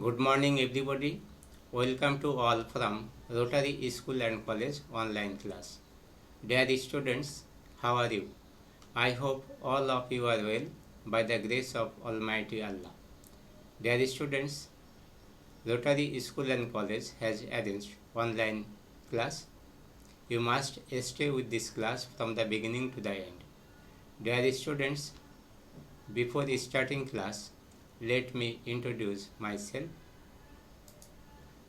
Good morning, everybody. Welcome to all from Rotary School and College online class. Dear students, how are you? I hope all of you are well by the grace of Almighty Allah. Dear students, Rotary School and College has arranged online class. You must stay with this class from the beginning to the end. Dear students, before starting class, let me introduce myself.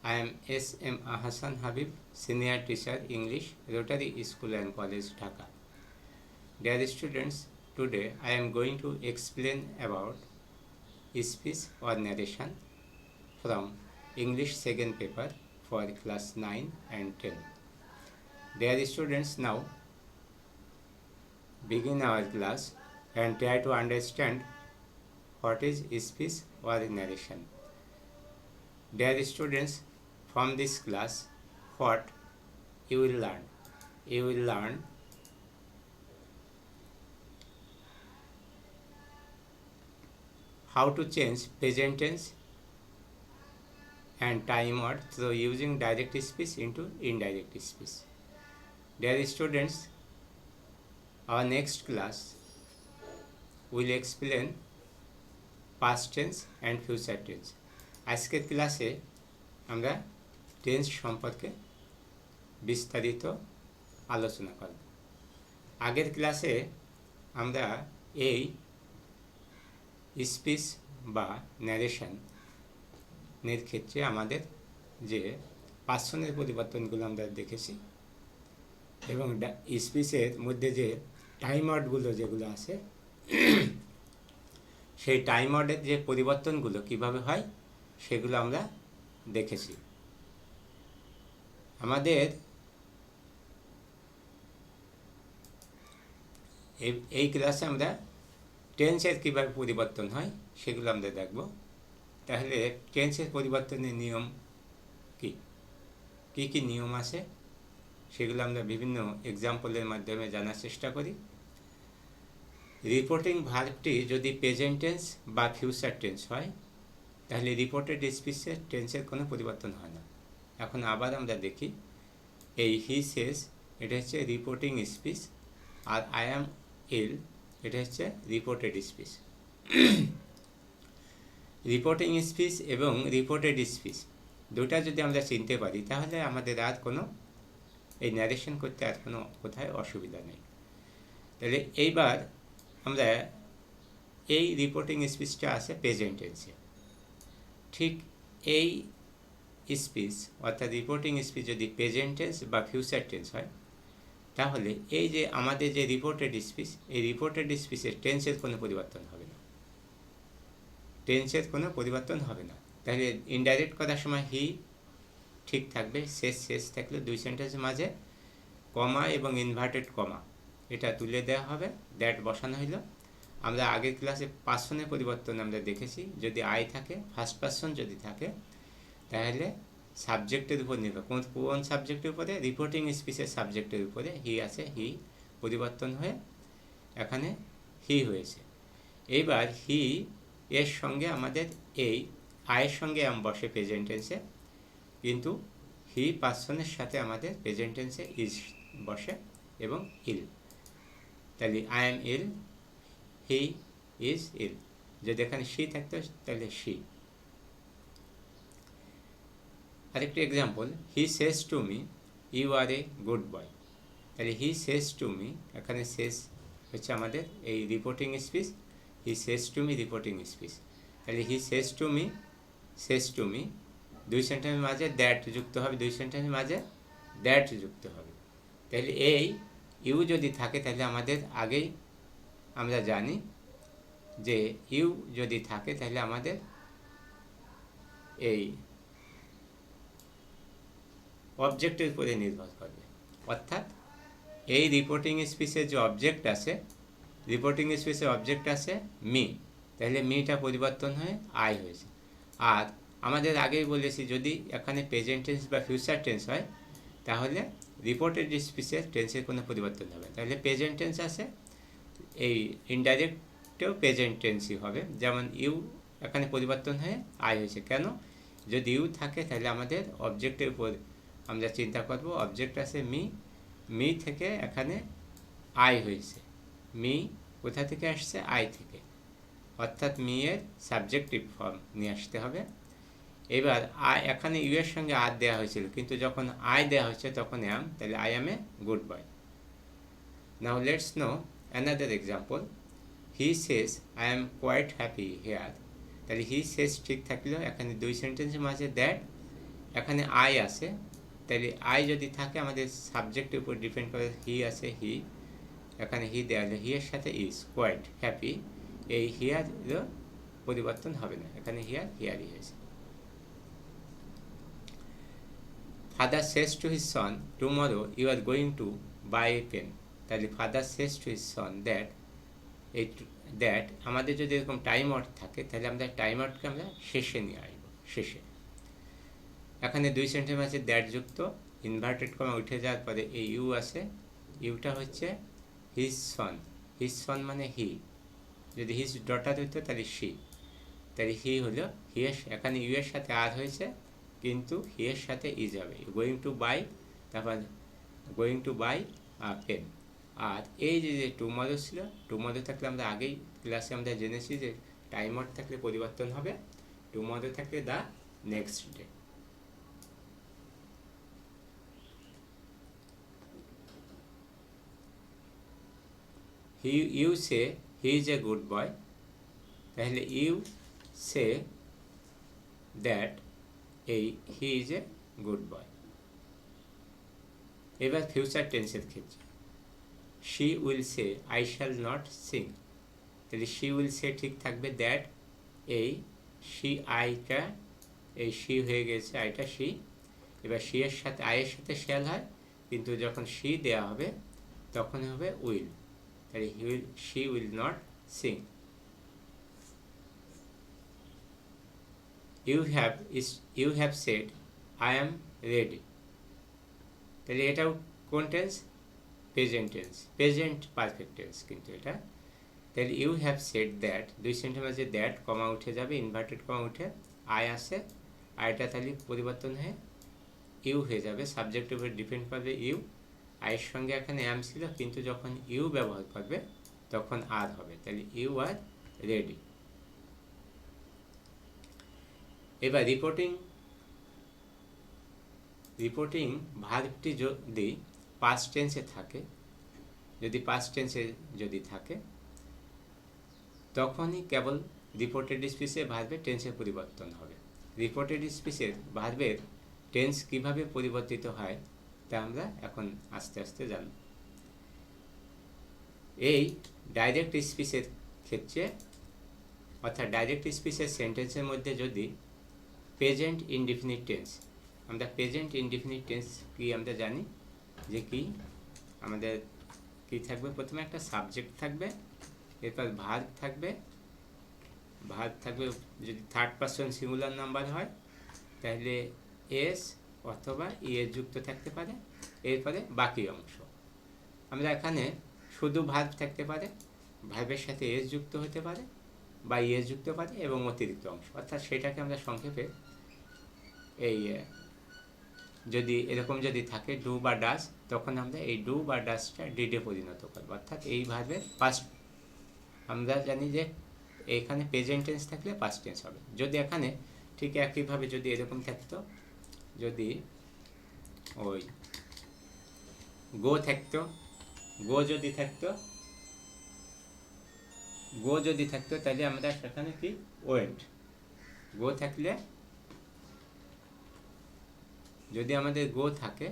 I am S.M. Hassan Habib, Senior Teacher English, Rotary School and College, Dhaka. Dear students, today I am going to explain about speech or narration from English second paper for class 9 and 10. Dear students, now begin our class and try to understand what is speech or narration. Dear students, from this class, what you will learn? You will learn how to change present tense and time word through using direct speech into indirect speech. Dear students, our next class will explain past tense and future tense. আজকের ক্লাসে আমরা tense সম্পর্কে বিস্তারিত আলোচনা করব। আগের ক্লাসে আমরা এই স্পিচ বা ন্যারেশনের ক্ষেত্রে আমাদের যে পার্সনের পরিবর্তনগুলো আমরা দেখেছি এবং স্পিচের মধ্যে যে টাইম ওয়ার্ডগুলো যেগুলো আছে সেই টাইম ওয়ার্ডের যে পরিবর্তনগুলো কিভাবে হয় সেগুলো আমরা দেখেছি। আমাদের এই ক্লাসে আমরা টেন্সের কীভাবে পরিবর্তন হয় সেগুলো আমরা দেখব। তাহলে টেন্সের পরিবর্তনের নিয়ম কী কী নিয়ম আছে সেগুলো আমরা বিভিন্ন এক্সাম্পলের মাধ্যমে জানার চেষ্টা করি। রিপোর্টিং ভার্বটি যদি প্রেজেন্ট টেন্স বা ফিউচার টেন্স হয় তাহলে রিপোর্টেড স্পিচের টেন্সের কোনো পরিবর্তন হয় না। এখন আবার আমরা দেখি এই হি সেজ এটা হচ্ছে রিপোর্টিং স্পিচ আর আই অ্যাম ইল এটা হচ্ছে রিপোর্টেড স্পিচ। রিপোর্টিং স্পিচ এবং রিপোর্টেড স্পিচ দুটা যদি আমরা চিনতে পারি তাহলে আমাদের আর কোনো এই ন্যারেশন করতে আর কোনো কোথায় অসুবিধা নেই। তাহলে এইবার আমরা এই রিপোর্টিং স্পিচটা আছে প্রেজেন্ট টেন্সে। ঠিক এই স্পিচ অর্থাৎ রিপোর্টিং স্পিচ যদি প্রেজেন্ট টেন্স বা ফিউচার টেন্স হয় তাহলে এই যে আমাদের যে রিপোর্টেড স্পিচ এই রিপোর্টেড স্পিচের টেন্সের কোনো পরিবর্তন হবে না, টেন্সের কোনো পরিবর্তন হবে না। তাহলে ইনডাইরেক্ট করার সময় হি ঠিক থাকবে, শেষ থাকলে দুই সেন্টেন্সের মাঝে কমা এবং ইনভার্টেড কমা এটা তুলে দেওয়া হবে, দ্যাট বসানো হইল। আমরা আগের ক্লাসে পার্সনের পরিবর্তন আমরা দেখেছি, যদি আই থাকে ফার্স্ট পার্সন যদি থাকে তাহলে সাবজেক্টের উপর নির্ভর, কোন সাবজেক্টের উপরে? রিপোর্টিং স্পিচের সাবজেক্টের উপরে হি আছে, হি পরিবর্তন হয়ে এখানে হি হয়েছে। এইবার হি এর সঙ্গে আমাদের এই আয়ের সঙ্গে বসে প্রেজেন্ট টেন্সে, কিন্তু হি পার্সনের সাথে আমাদের প্রেজেন্ট টেন্সে ইজ বসে এবং ইল। তাহলে I am ill, he is ill. যদি এখানে শি থাকতো তাহলে শি। আরেকটি example, he says to me you are a good boy. তাহলে হি সেজ টু মি, এখানে সেজ হচ্ছে আমাদের এই reporting speech, he says to me reporting speech. তাহলে হি সেজ টু মি দুই সেন্টেন্সের মাঝে দ্যাট যুক্ত হবে, দুই সেন্টেন্সের মাঝে দ্যাট যুক্ত হবে। তাহলে এই ইউ যদি থাকে তাহলে আমাদের আগেই আমরা জানি যে ইউ যদি থাকে তাহলে আমাদের এই অবজেক্টের উপরে নির্ভর করবে। অর্থাৎ এই রিপোর্টিং স্পিচের যে অবজেক্ট আছে, রিপোর্টিং স্পিচের অবজেক্ট আছে মি, তাহলে মিটা পরিবর্তন হয়ে আই হয়েছে। আর আমাদের আগেই বলেছি যদি এখানে প্রেজেন্ট টেন্স বা ফিউচার টেন্স হয় তাহলে রিপোর্টেড স্পিচের টেন্সের কোনো পরিবর্তন হবে। তাহলে প্রেজেন্ট টেন্স আছে, এই ইনডাইরেক্টেও প্রেজেন্ট টেন্সই হবে। যেমন ইউ এখানে পরিবর্তন হয়ে আই হয়েছে, কেন? যদি ইউ থাকে তাহলে আমাদের অবজেক্টের উপর আমরা চিন্তা করব। অবজেক্ট আছে মি, মি থেকে এখানে আই হয়েছে, মি কোথা থেকে আসছে? আই থেকে, অর্থাৎ মি এর সাবজেক্টিভ ফর্ম নিয়ে আসতে হবে। এবার আই, এখানে ইউ এর সঙ্গে আর দেওয়া হয়েছিল, কিন্তু যখন আই দেওয়া হয়েছে তখন অ্যাম, তাহলে I am a good boy. Now let's know another example. He says I am quite happy here. তাহলে হি সেজ ঠিক থাকলো, এখানে দুই সেন্টেন্সের মাঝে দ্যাট, এখানে আই আছে, তাহলে আই যদি থাকে আমাদের সাবজেক্টের উপর ডিপেন্ড করে, হি আছে হি, এখানে হি দেওয়া হলে হি এর সাথে ইজ কোয়াইট হ্যাপি, এই হিয়ার পরিবর্তন হবে না, এখানে হিয়ার হিয়ারই হয়েছে। Father says to his son tomorrow you are going to buy a pen. তাহলে father says to his son that, এই দ্যাট আমাদের যদি এরকম টাইম আউট থাকে তাহলে আমরা টাইম আউটকে আমরা শেষে নিয়ে আসব, শেষে। এখানে দুই সেন্টেন্সের মাঝে দ্যাট যুক্ত, ইনভার্টেড কমা উঠে যাওয়ার পরে এই ইউ আছে, ইউটা হচ্ছে হিজ সন, হিজ সন মানে হি, যদি হিজ ডটার হইতো তাহলে শি, তাহলে হি হলো হি এর, এখানে ইউ এর সাথে আর হয়েছে কিন্তু হি এর সাথে ইজ হবে। গোয়িং টু বাই, তারপর গোয়িং টু বাই পেন। আর এই যে যে টুমরো ছিল, টুমরো থাকলে আমরা আগেই ক্লাসে আমরা জেনেছি যে টাইম আউট থাকলে পরিবর্তন হবে, টুমরো থাকলে the next day. You say he is a good boy, তাহলে ইউ সে দ্যাট এই হি ইজ এ গুড বয়। এবার ফিউচার টেন্সের ক্ষেত্রে she will say I shall not sing, তাহলে শি উইল সে ঠিক থাকবে দ্যাট, এই শি আইটা, এই শি হয়ে গেছে আইটা শি, এবার শি এর সাথে আয়ের সাথে শ্যাল হয়, কিন্তু যখন শি দেওয়া হবে তখন হবে উইল, তাহলে he will, she will not sing. You have said I am ready, তাহলে এটাও কোন tense? Present tense, present perfect tense কিন্তু এটা। তাহলে ইউ হ্যাভ সেড দ্যাট, দুই সেন্টেন্সের মাঝে দ্যাট কমা উঠে যাবে, ইনভার্টেড কমা উঠে আই আসে, আইটা তাহলে পরিবর্তন হয়ে ইউ হয়ে যাবে, সাবজেক্টের উপর ডিপেন্ড করবে ইউ, আইয়ের সঙ্গে এখানে অ্যাম ছিল কিন্তু যখন ইউ ব্যবহার করবে তখন আর হবে, তাহলে ইউ আর রেডি। এবার রিপোর্টিং ভার্বটি যদি পাস্ট টেন্সে থাকে, যদি পাস্ট টেন্সে যদি থাকে তখনই কেবল রিপোর্টেড স্পিচে ভার্বের টেন্সের পরিবর্তন হবে। রিপোর্টেড স্পিচের ভার্বের টেন্স কিভাবে পরিবর্তিত হয় তা আমরা এখন আস্তে আস্তে জানব। এই ডাইরেক্ট স্পিচের ক্ষেত্রে, অর্থাৎ ডাইরেক্ট স্পিচের সেন্টেন্সের মধ্যে যদি প্রেজেন্ট ইনডিফিনিট টেন্স, আমরা প্রেজেন্ট ইনডিফিনিট টেন্স কি আমরা জানি যে কি আমাদের কি থাকবে, প্রথমে একটা সাবজেক্ট থাকবে, এরপর ভার্ব থাকবে, ভার্ব থাকবে যদি থার্ড পারসন সিঙ্গুলার নাম্বার হয় তাহলে এস অথবা ইএস যুক্ত থাকতে পারে, এরপরে বাকি অংশ। আমরা এখানে শুধু ভার্ব থাকতে পারে, ভার্বের সাথে এস যুক্ত হতে পারে বা ইএস যুক্ত পারে এবং অতিরিক্ত অংশ, অর্থাৎ সেটাকে আমরা সংক্ষেপে এই যদি এরকম যদি থাকে ডু বা ডাস, তখন আমরা এই ডু বা ডাসটা ডিডে পরিণত করবো, অর্থাৎ এই ভার্বের পাস্ট। আমরা জানি যে এখানে প্রেজেন্ট টেন্স থাকলে পাস্ট টেন্স হবে। যদি এখানে ঠিক একইভাবে যদি এরকম থাকতো, যদি ওই গো থাকতো, গো যদি থাকতো তাহলে আমরা সেখানে কি ওয়েন্ট, গো থাকলে যদি আমাদের গো থাকে,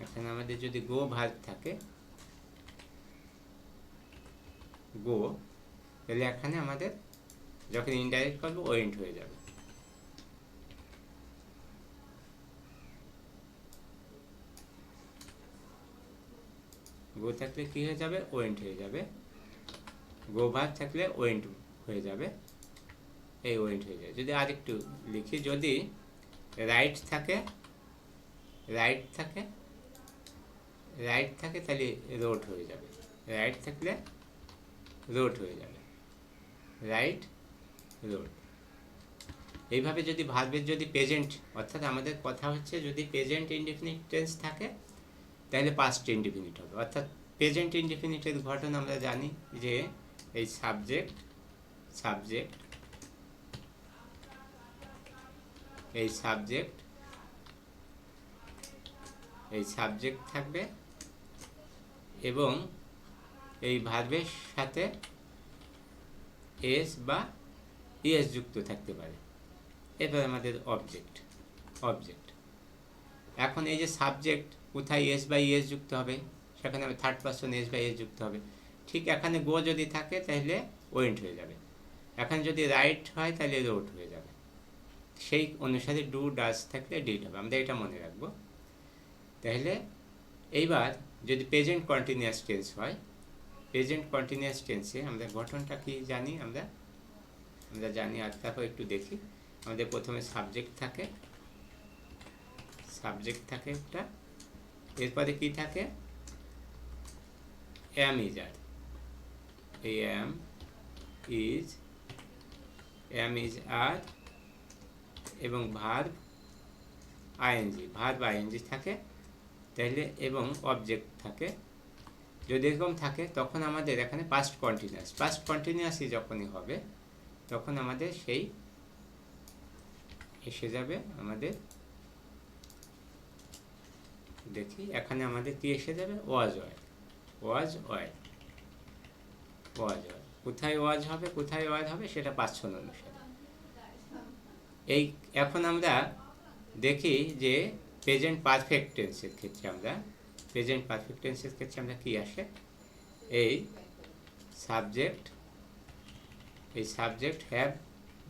এখানে আমাদের যদি গো ভার্ব থাকে গো, তাহলে এখানে আমাদের যখন ইনডাইরেক্ট করবো ওয়েন্ট হয়ে যাবে। গো থাকলে কি হয়ে যাবে? ওয়েন্ট হয়ে যাবে। গো ভার্ব থাকলে ওয়েন্ট হয়ে যাবে, এই ওয়েন্ট হয়ে যাবে। যদি আরেকটু লিখি, যদি রাইট থাকে তাহলে রোড হয়ে যাবে, রাইট থাকলে রোড হয়ে যাবে, রাইট রোড। এইভাবে যদি ভার্বের যদি প্রেজেন্ট, অর্থাৎ আমাদের কথা হচ্ছে যদি প্রেজেন্ট ইনডিফিনিট টেন্স থাকে তাহলে পাস্ট ইনডিফিনিট হবে। অর্থাৎ প্রেজেন্ট ইনডিফিনিটের ঘটনা আমরা জানি যে এই সাবজেক্ট সাবজেক্ট এই সাবজেক্ট এই সাবজেক্ট থাকবে এবং এই ভার্বের সাথে এস বা ইএস যুক্ত থাকতে পারে। এরপর আমাদের অবজেক্ট অবজেক্ট এখন এই যে সাবজেক্ট কোথায় এস বা ইএস যুক্ত হবে, সেখানে থার্ড পারসন এস বা ইএস যুক্ত হবে। ঠিক এখানে গো যদি থাকে তাহলে ওয়েন্ট হয়ে যাবে, এখন যদি রাইট হয় তাহলে রোড হয়ে যাবে। সেই অনুসারে ডু ডাজ থাকলে ডিড হবে, আমরা এটা মনে রাখবো। তাহলে এইবার যদি প্রেজেন্ট কন্টিনিউয়াস টেন্স হয়, প্রেজেন্ট কন্টিনিউয়াস টেন্সে আমরা গঠনটা কি জানি, আমরা জানি। আর তারপর একটু দেখি, আমাদের প্রথমে সাবজেক্ট থাকে একটা, এরপরে কি থাকে am is are, am is are এবং ভার্ব আইএনজি থাকে তাহলে, এবং অবজেক্ট থাকে। যদি এরকম থাকে তখন আমাদের এখানে পাস্ট কন্টিনিউয়াসই যখনই হবে তখন আমাদের সেই এসে যাবে আমাদের, দেখি এখানে আমাদের কি এসে যাবে, ওয়াজ ওয়াজ। কোথায় ওয়াজ হবে কোথায় ওয়াজ হবে সেটা পার্সন অনুসারে। এই এখন আমরা দেখি যে প্রেজেন্ট পারফেক্ট টেন্সের ক্ষেত্রে আমরা কি আসে, এই সাবজেক্ট হ্যাভ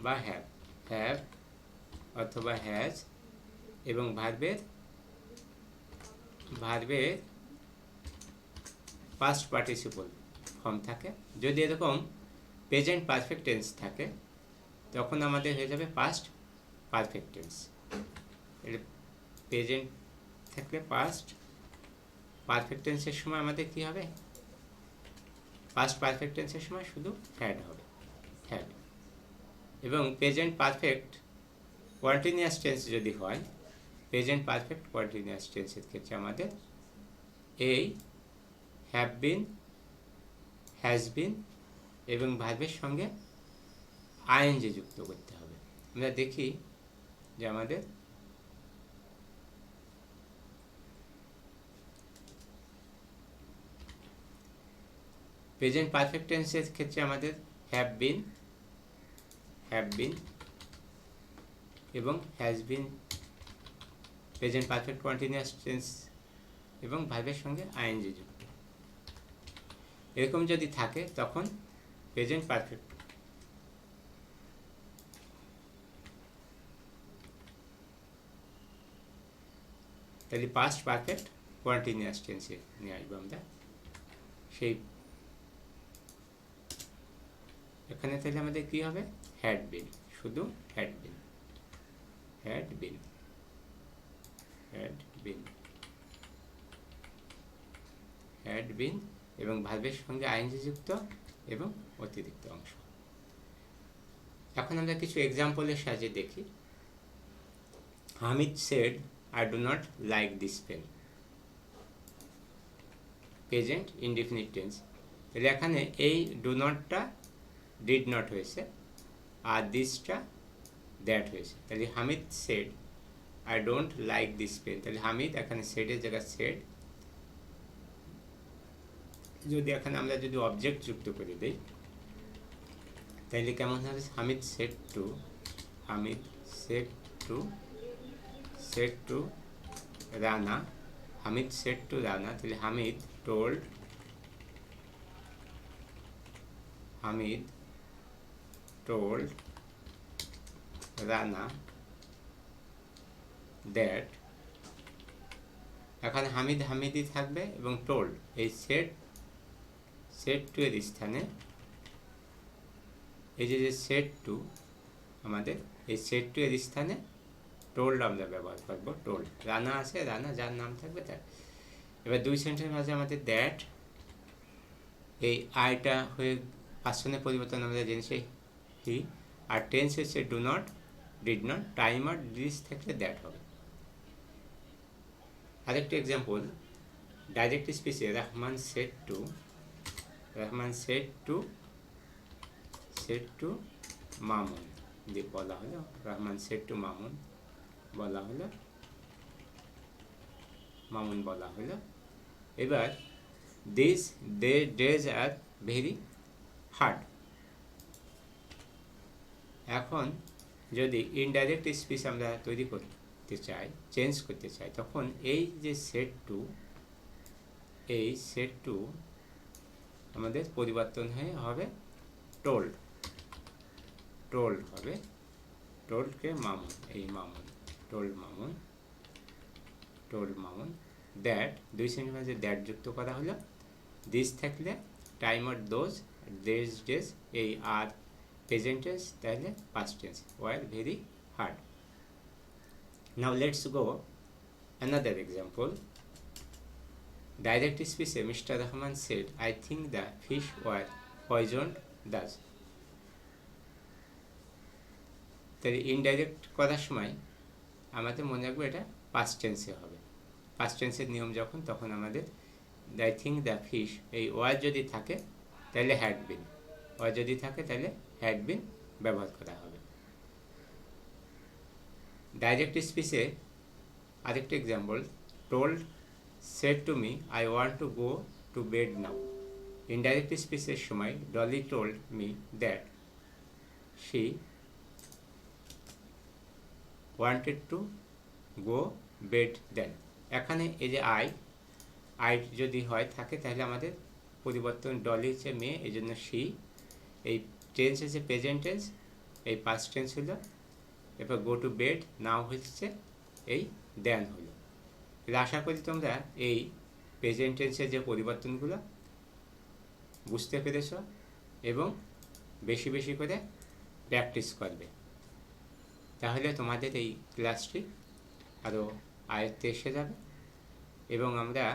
বা হ্যাভ অথবা হ্যাজ এবং ভার্বের পাস্ট পার্টিসিপল ফর্ম থাকে। যদি এরকম প্রেজেন্ট পারফেক্ট টেন্স থাকে তখন আমাদের হয়ে যাবে পাস্ট পারফেক্ট টেন্স। প্রেজেন্ট থাকলে পাস্ট পারফেক্ট টেন্সের সময় আমাদের কি হবে, পাস্ট পারফেক্ট টেন্সের সময় শুধু হ্যাড হবে, হ্যাড। এবং প্রেজেন্ট পারফেক্ট কন্টিনিউয়াস টেন্স যদি হয়, প্রেজেন্ট পারফেক্ট কন্টিনিউয়াস টেন্সের ক্ষেত্রে আমাদের এই হ্যাভ বিন, হ্যাজ বিন এবং ভার্বের সঙ্গে আইএনজি যুক্ত করতে হবে। আমরা দেখি যে আমাদের প্রেজেন্ট পারফেক্ট টেন্সের ক্ষেত্রে আমাদের হ্যাভ বিন এবং has been present perfect continuous tense এবং ভার্বের সঙ্গে আইএনজি যুক্ত। এরকম যদি থাকে তখন প্রেজেন্ট পারফেক্ট তাহলে পাস্ট পারফেক্ট কন্টিনিউয়াস টেন্সে নিয়ে আসবো আমরা সেই। এখানে তাহলে আমাদের কি হবে, হ্যাড বিন, শুধু হ্যাড বিন এবং ভার্বের সঙ্গে আইএনজি যুক্ত এবং অতিরিক্ত অংশ। এখন আমরা কিছু এক্সাম্পলের সাহায্যে দেখি। Hamid said I do not like this pen, present indefinite tense. তাহলে এখানে এই ডু নটটা ডিড নট হয়েছে আর দিসটা দ্যাট হয়েছে। তাহলে Hamid said I don't like this pen, তাহলে হামিদ এখানে সেডের জায়গায় সেড। যদি এখানে আমরা যদি অবজেক্ট যুক্ত করে দিই তাহলে কেমন হবে, Hamid said to Rana, Hamid said to Rana, তাহলে হামিদ টোল্ড রানা দ্যাট। এখানে হামিদি থাকবে এবং টোল্ড, এই সেড টু এর স্থানে এই যে সেড টু, আমাদের এই সেড টু এর স্থানে টোল্ড আমরা ব্যবহার করবো। টোল্ড রানা আছে, রানা যার নাম থাকবে তার। এবার দুই সেন্টেন্সের মাঝে আমাদের দ্যাট, এই আইটা হয়ে পার্সনের পরিবর্তন আমরা জেনেছি হি, আর টেন্স হচ্ছে ডিড নট, টাইম আর দিস থাকলে দ্যাট হবে। আরেকটা এক্সাম্পল, ডাইরেক্ট স্পিচে রহমান সেড টু মামুন দিয়ে বলা হলো, রহমান সেড টু মামুন বলা হলো, মামুন বলা হলো। এবার this days are very hard. এখন যদি ইনডাইরেক্ট স্পিচ আমরা তৈরি করতে চাই, চেঞ্জ করতে চাই, তখন এই যে সেট টু আমাদের পরিবর্তন হয়ে হবে টোল্ড হবে, টোল্ডকে মামুন, এই মামুন, টোল্ড মামুন দ্যাট, দুই শ্রেণীর মাঝে দ্যাট যুক্ত করা হলো। দিস থাকলে টাইম আর ডেজ, এই আর প্রেজেন্ট টেন্স, তাহলে past tense, were very hard. Now let's go another example. Direct speech, Mr. Rahman said, I think the fish were poisoned thus. তাহলে ইনডাইরেক্ট করার সময় আমাদের মনে রাখবো এটা পাস্ট টেন্সে হবে। পাস্ট টেন্সের নিয়ম যখন, তখন আমাদের আই থিঙ্ক দ্য ফিশ, এই ওয়ার যদি থাকে তাহলে হ্যাড বিন, ওয়ার যদি থাকে তাহলে হ্যাড বিন ব্যবহার করা হবে। ডাইরেক্ট স্পিচে আরেকটা example, told said to me I want to go to bed now. Indirect স্পিচের সময় Dolly told me that she wanted to go bed then. এখানে এই যে আই যদি হয় থাকে তাহলে আমাদের পরিবর্তন, ডলি হচ্ছে মেয়ে, এই জন্য শি, এই টেন্স হচ্ছে প্রেজেন্ট টেন্স, এই পাস্ট টেন্স হলো, এরপর গো টু বেড নাও হচ্ছে এই দেন হলো। তাহলে আশা করি তোমরা এই প্রেজেন্ট টেন্সের যে পরিবর্তনগুলো বুঝতে পেরেছ এবং বেশি বেশি করে প্র্যাকটিস করবে, তাহলে তোমাদের এই ক্লাসটি আরও আয়ত্তে এসে যাবে। এবং আমরা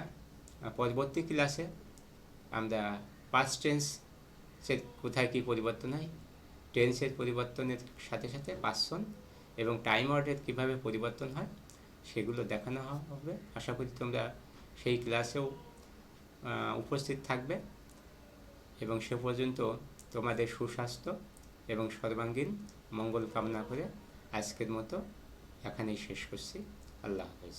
পরবর্তী ক্লাসে আমরা পাস্ট টেন্সের কোথায় কী পরিবর্তন হয়, টেন্সের পরিবর্তনের সাথে সাথে পার্সন এবং টাইম ওয়ার্ডের কীভাবে পরিবর্তন হয় সেগুলো দেখানো হবে। আশা করি তোমরা সেই ক্লাসেও উপস্থিত থাকবে এবং সে পর্যন্ত তোমাদের সুস্বাস্থ্য এবং সর্বাঙ্গীন মঙ্গল কামনা করে আজকের মতো এখানেই শেষ করছি। আল্লাহ হাফেজ।